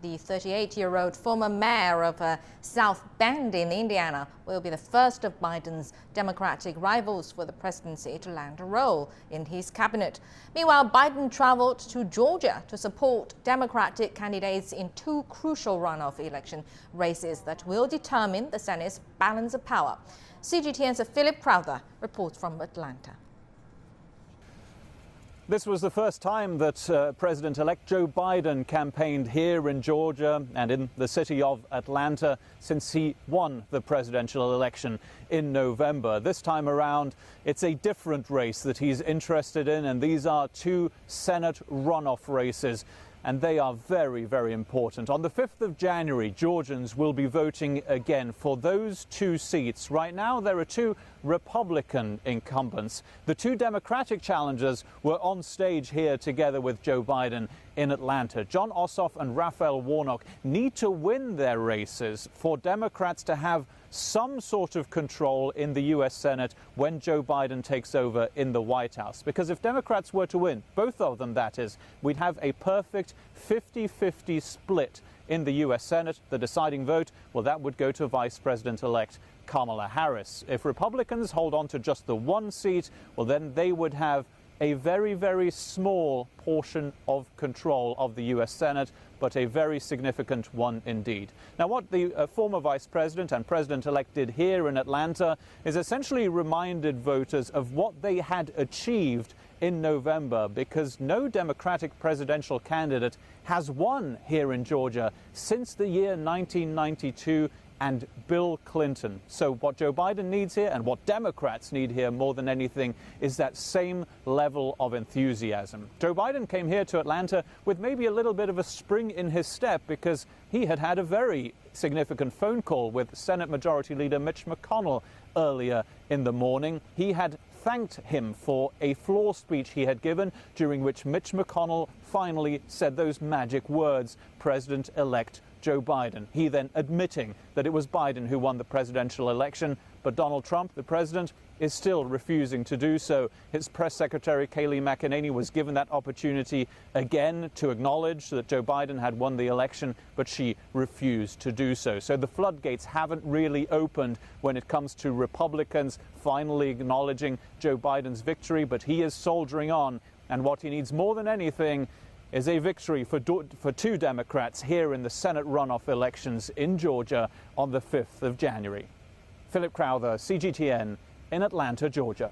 The 38-year-old former mayor of South Bend in Indiana will be the first of Biden's Democratic rivals for the presidency to land a role in his cabinet. Meanwhile, Biden traveled to Georgia to support Democratic candidates in two crucial runoff election races that will determine the Senate's balance of power. CGTN's Philip Crowther reports from Atlanta. This was the first time that President-elect Joe Biden campaigned here in Georgia and in the city of Atlanta since he won the presidential election in November. This time around, it's a different race that he's interested in, and these are two Senate runoff races. And they are very, very important. On the 5th of January, Georgians will be voting again for those two seats. Right now, there are two Republican incumbents. The two Democratic challengers were on stage here together with Joe Biden in Atlanta. Jon Ossoff and Raphael Warnock need to win their races for Democrats to have some sort of control in the U.S. Senate when Joe Biden takes over in the White House. Because if Democrats were to win, both of them that is, we'd have a perfect 50-50 split in the U.S. Senate. The deciding vote, well, that would go to Vice President-elect Kamala Harris. If Republicans hold on to just the one seat, well, then they would have a very, very small portion of control of the U.S. Senate, but a very significant one indeed. Now, what the former vice president and president-elect did here in Atlanta is essentially reminded voters of what they had achieved in November, because no Democratic presidential candidate has won here in Georgia since the year 1992 and Bill Clinton. So what Joe Biden needs here and what Democrats need here more than anything is that same level of enthusiasm. Joe Biden came here to Atlanta with maybe a little bit of a spring in his step because he had had a very significant phone call with Senate Majority Leader Mitch McConnell earlier in the morning. He had thanked him for a floor speech he had given, during which Mitch McConnell finally said those magic words, President-elect Joe Biden. He then admitting that it was Biden who won the presidential election, but Donald Trump, the president, is still refusing to do so. His press secretary, Kayleigh McEnany, was given that opportunity again to acknowledge that Joe Biden had won the election, but she refused to do so. So the floodgates haven't really opened when it comes to Republicans finally acknowledging Joe Biden's victory, but he is soldiering on. And what he needs more than anything is a victory for two Democrats here in the Senate runoff elections in Georgia on the 5th of January. Philip Crowther, CGTN, in Atlanta, Georgia.